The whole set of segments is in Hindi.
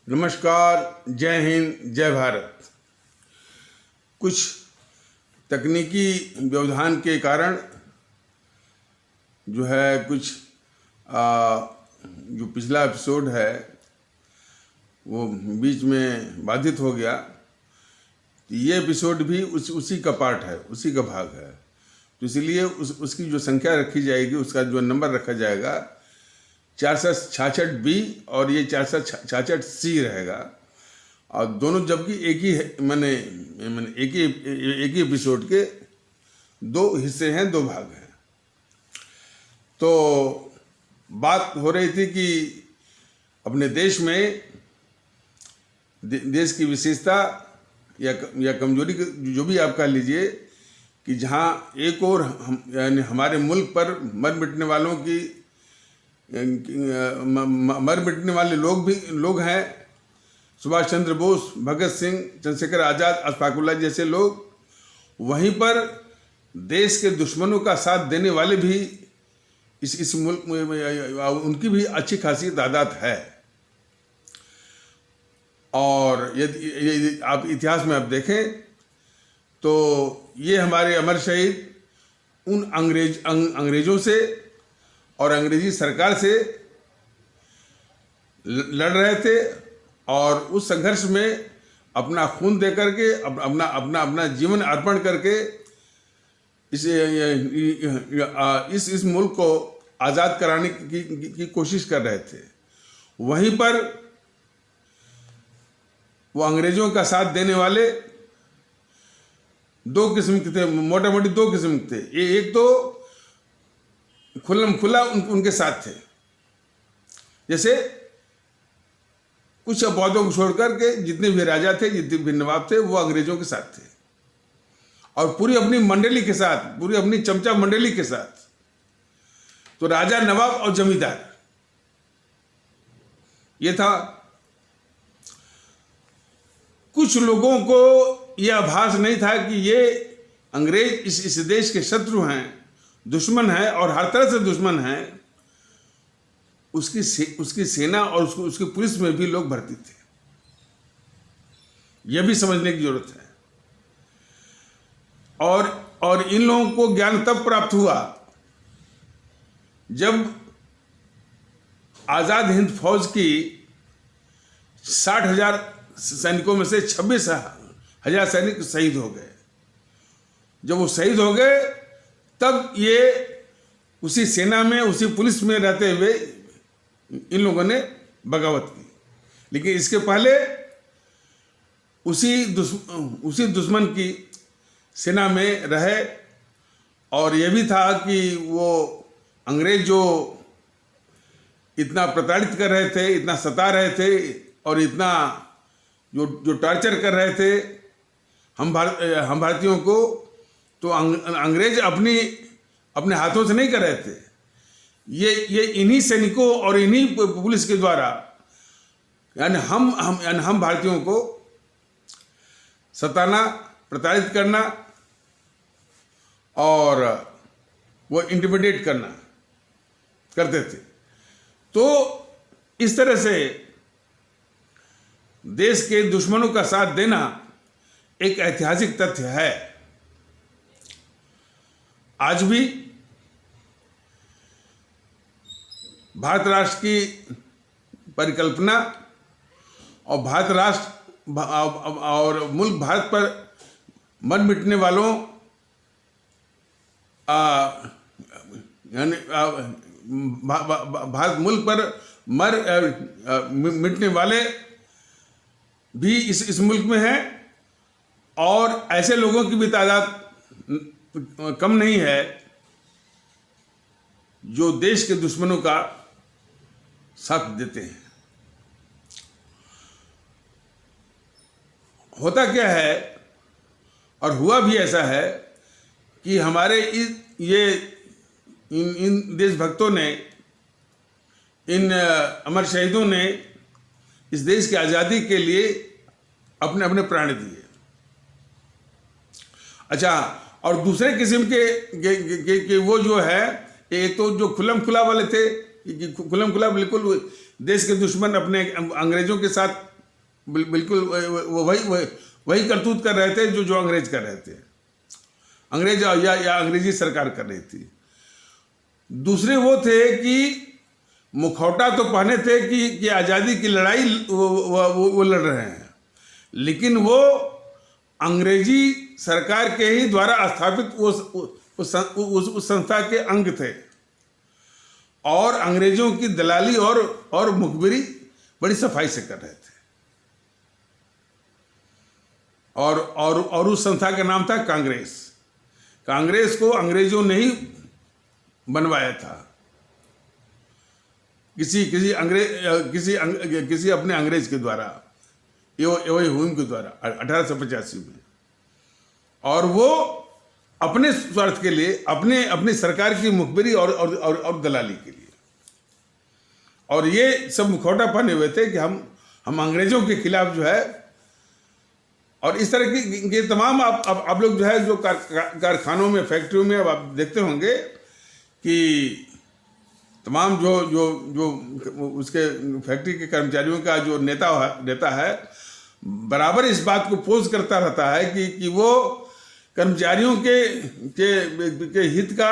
नमस्कार, जय हिंद, जय भारत। कुछ तकनीकी व्यवधान के कारण जो है कुछ जो पिछला एपिसोड है वो बीच में बाधित हो गया। ये एपिसोड भी उसी का पार्ट है, उसी का भाग है। तो इसलिए उसकी जो संख्या रखी जाएगी, उसका जो नंबर रखा जाएगा 466B और ये 466C रहेगा। और दोनों जबकि एक ही एपिसोड के दो हिस्से हैं, दो भाग हैं। तो बात हो रही थी कि अपने देश में देश की विशेषता या कमजोरी जो भी आप कह लीजिए कि जहाँ एक और यानी हमारे मुल्क पर मर मिटने वाले लोग हैं, सुभाष चंद्र बोस, भगत सिंह, चंद्रशेखर आज़ाद, अशफाकुल्लाह जैसे लोग। वहीं पर देश के दुश्मनों का साथ देने वाले भी इस मुल्क में उनकी भी अच्छी खासी तादाद है। और यदि आप इतिहास में आप देखें तो ये हमारे अमर शहीद उन अंग्रेजों से और अंग्रेजी सरकार से लड़ रहे थे और उस संघर्ष में अपना खून दे करके अपना जीवन अर्पण करके इस मुल्क को आज़ाद कराने की कोशिश कर रहे थे। वहीं पर वो अंग्रेजों का साथ देने वाले दो किस्म के थे, मोटा मोटी दो किस्म के थे। एक तो खुल्लम खुला उनके साथ थे, जैसे कुछ अपवादों को छोड़कर के जितने भी राजा थे, जितने भी नवाब थे, वो अंग्रेजों के साथ थे और पूरी अपनी मंडली के साथ, पूरी अपनी चमचा मंडली के साथ। तो राजा, नवाब और जमींदार, ये था। कुछ लोगों को यह आभास नहीं था कि ये अंग्रेज इस देश के शत्रु हैं, दुश्मन है और हर तरह से दुश्मन है। उसकी सेना और उसकी पुलिस में भी लोग भर्ती थे। यह भी समझने की जरूरत है। और इन लोगों को ज्ञान तब प्राप्त हुआ जब आजाद हिंद फौज की 60,000 सैनिकों में से 26,000 सैनिक शहीद हो गए। जब वो शहीद हो गए तब ये उसी सेना में, उसी पुलिस में रहते हुए इन लोगों ने बगावत की। लेकिन इसके पहले उसी दुश्मन की सेना में रहे। और यह भी था कि वो अंग्रेज जो इतना प्रताड़ित कर रहे थे, इतना सता रहे थे और इतना जो टॉर्चर कर रहे थे हम भारतीयों को, तो अंग्रेज अपने हाथों से नहीं कर रहे थे। ये इन्हीं सैनिकों और इन्हीं पुलिस के द्वारा यानी हम भारतीयों को सताना, प्रताड़ित करना और वो इंटिमिडेट करना करते थे। तो इस तरह से देश के दुश्मनों का साथ देना एक ऐतिहासिक तथ्य है। आज भी भारत राष्ट्र की परिकल्पना और भारत राष्ट्र और मुल्क भारत पर मर मिटने वालों यानी भारत मुल्क पर मिटने वाले भी इस मुल्क में हैं। और ऐसे लोगों की भी तादाद कम नहीं है जो देश के दुश्मनों का साथ देते हैं। होता क्या है और हुआ भी ऐसा है कि हमारे इन देशभक्तों ने, इन अमर शहीदों ने इस देश की आज़ादी के लिए अपने प्राण दिए। अच्छा, और दूसरे किस्म के वो जो है, एक तो जो खुल्लम खुला वाले थे, खुल्लम खुला बिल्कुल देश के दुश्मन अपने अंग्रेजों के साथ बिल्कुल वो वही करतूत कर रहे थे जो अंग्रेज कर रहे थे, अंग्रेज या अंग्रेजी सरकार कर रही थी। दूसरे वो थे कि मुखौटा तो पहने थे कि आज़ादी की लड़ाई वो लड़ रहे हैं, लेकिन वो अंग्रेजी सरकार के ही द्वारा स्थापित उस संस्था के अंग थे और अंग्रेजों की दलाली और मुखबिरी बड़ी सफाई से कर रहे थे। और उस संस्था का नाम था कांग्रेस। कांग्रेस को अंग्रेजों ने ही बनवाया था, किसी अपने अंग्रेज के द्वारा, ह्यूम के द्वारा 1885 में। और वो अपने स्वार्थ के लिए, अपनी सरकार की मुखबिरी और दलाली के लिए, और ये सब मुखौटा पहने हुए थे कि हम अंग्रेजों के खिलाफ जो है। और इस तरह की तमाम आप लोग जो है जो कारखानों में, फैक्ट्रियों में अब आप देखते होंगे कि तमाम जो उसके फैक्ट्री के कर्मचारियों का जो नेता है बराबर इस बात को पोज करता रहता है कि वो कर्मचारियों के हित का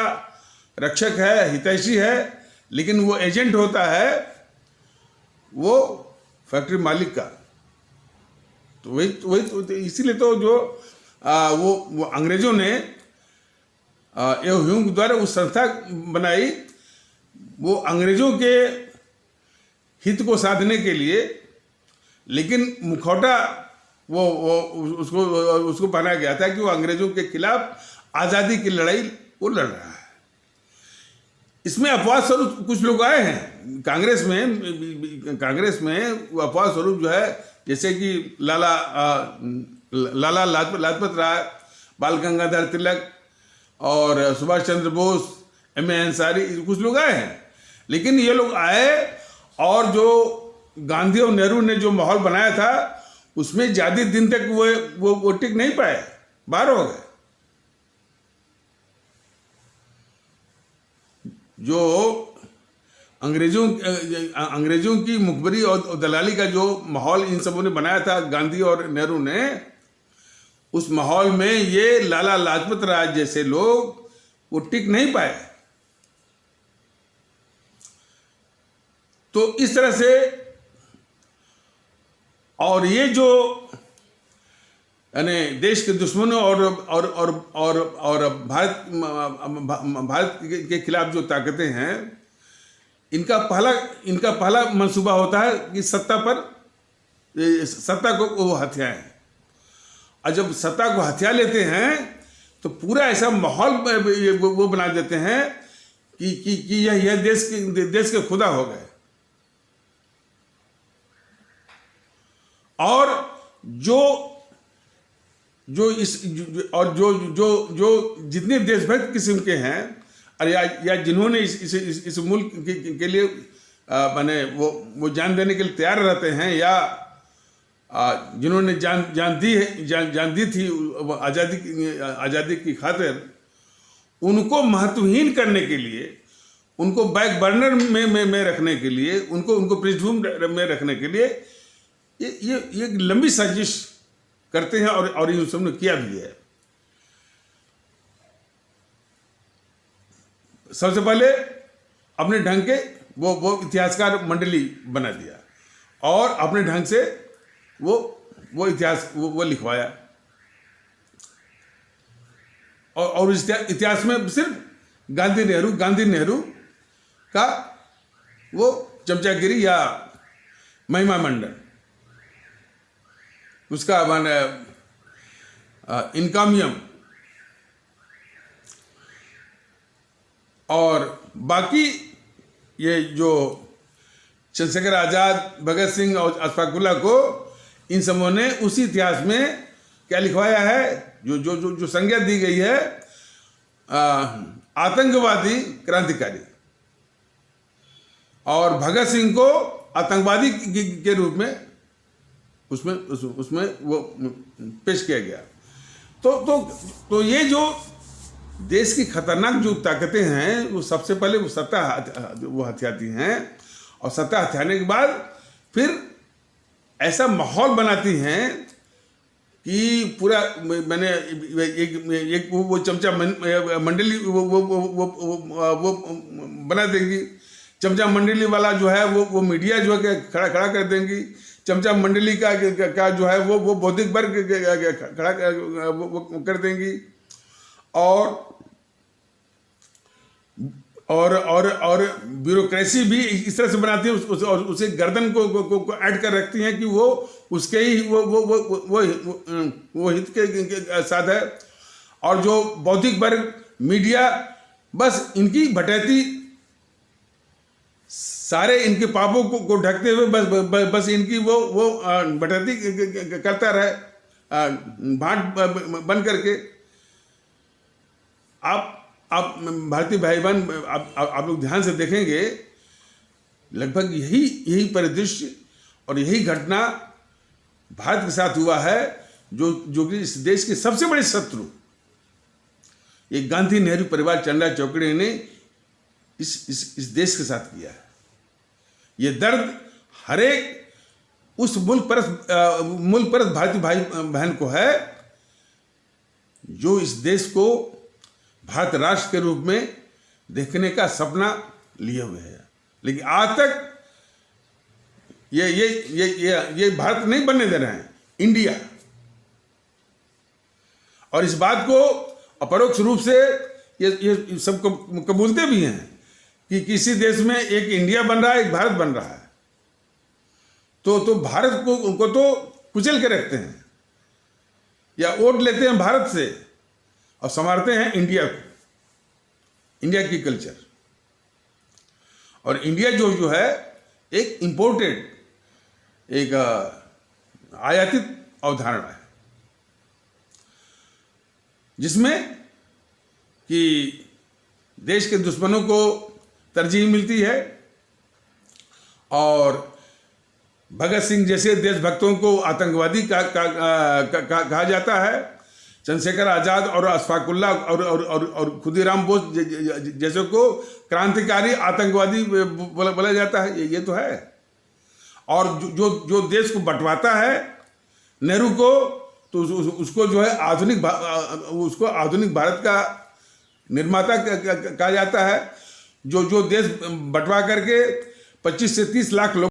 रक्षक है, हितैषी है, लेकिन वो एजेंट होता है वो फैक्ट्री मालिक का। तो वही इसीलिए तो जो वो अंग्रेजों ने ह्यूम द्वारा उस संस्था बनाई, वो अंग्रेजों के हित को साधने के लिए, लेकिन मुखौटा वो उसको पहनाया गया था कि वो अंग्रेजों के खिलाफ आज़ादी की लड़ाई वो लड़ रहा है। इसमें अपवाद स्वरूप कुछ लोग आए हैं कांग्रेस में अपवाद स्वरूप जो है, जैसे कि लाला लाजपत राय, बाल गंगाधर तिलक और सुभाष चंद्र बोस, M.A. अंसारी, कुछ लोग आए हैं। लेकिन ये लोग आए और जो गांधी और नेहरू ने जो माहौल बनाया था उसमें ज्यादा दिन तक वो टिक नहीं पाए, बाहर हो गए। जो अंग्रेजों की मुखबरी और दलाली का जो माहौल इन सबों ने बनाया था, गांधी और नेहरू ने, उस माहौल में ये लाला लाजपत राय जैसे लोग वो टिक नहीं पाए। तो इस तरह से, और ये जो यानी देश के दुश्मनों और भारत के खिलाफ जो ताकतें हैं, इनका पहला मंसूबा होता है कि सत्ता को वो हथियाएं। और जब सत्ता को हथिया लेते हैं तो पूरा ऐसा माहौल वो बना देते हैं कि यह देश के खुदा हो गए। और जो जितने देशभक्त किस्म के हैं, और या जिन्होंने इस मुल्क के लिए माने वो जान देने के लिए तैयार रहते हैं, या जिन्होंने जान दी थी आज़ादी की खातिर, उनको महत्वहीन करने के लिए, उनको बैक बर्नर में रखने के लिए, उनको पृष्ठभूमि में रखने के लिए ये लंबी साजिश करते हैं। और इन सबने किया भी है। सबसे पहले अपने ढंग के वो इतिहासकार मंडली बना दिया और अपने ढंग से वो इतिहास वो लिखवाया। और इस इतिहास में सिर्फ गांधी नेहरू का वो चमचागिरी या महिमा मंडन, उसका माने इनकामियम, और बाकी ये जो चंद्रशेखर आज़ाद, भगत सिंह और अशफाक उल्लाह को, इन सबों ने उसी इतिहास में क्या लिखवाया है, जो संज्ञा दी गई है आतंकवादी क्रांतिकारी, और भगत सिंह को आतंकवादी के रूप में उसमें वो पेश किया गया। तो ये जो देश की खतरनाक जो ताकतें हैं, वो सबसे पहले वो सत्ता वो हथियाती हैं, और सत्ता हथियाने के बाद फिर ऐसा माहौल बनाती हैं कि पूरा मैंने एक वो चमचा मंडली वो बना देंगी। चमचा मंडली वाला जो है वो मीडिया जो है खड़ा कर देंगी। चमचा मंडली का जो है वो बौद्धिक वर्ग खड़ा कर देंगी। और ब्यूरोक्रेसी भी इस तरह से बनाती है, और उसे गर्दन को ऐड कर रखती हैं कि वो उसके ही वो हित के साथ है। और जो बौद्धिक वर्ग मीडिया बस इनकी भटैती, सारे इनके पापों को ढकते हुए बस इनकी वो भटैती करता रहे भाट बन करके। आप भारतीय भाई बहन, आप लोग ध्यान से देखेंगे, लगभग यही परिदृश्य और यही घटना भारत के साथ हुआ है, जो कि इस देश के सबसे बड़े शत्रु ये गांधी नेहरू परिवार चंदा चौकड़ी ने इस देश के साथ किया है। ये दर्द हरेक उस मुल्क परस्त भारतीय भाई बहन को है जो इस देश को भारत राष्ट्र के रूप में देखने का सपना लिए हुए है, लेकिन आज तक ये भारत नहीं बनने दे रहे हैं, इंडिया। और इस बात को अपरोक्ष रूप से ये सब कबूलते भी हैं कि किसी देश में एक इंडिया बन रहा है, एक भारत बन रहा है, तो भारत को तो कुचल के रखते हैं या वोट लेते हैं भारत से और संवारते हैं इंडिया को, इंडिया की कल्चर। और इंडिया जो है एक इंपोर्टेड, एक आयातित अवधारणा है, जिसमें कि देश के दुश्मनों को तरजीह मिलती है और भगत सिंह जैसे देशभक्तों को आतंकवादी कहा जाता है। चंद्रशेखर आजाद और अशफाकुल्ला और खुदीराम बोस जैसे को क्रांतिकारी आतंकवादी बोला जाता है। ये तो है। और जो देश को बंटवाता है नेहरू को, तो उसको जो है आधुनिक भारत का निर्माता कहा जाता है। जो देश बंटवा करके 25 से 30 लाख लोग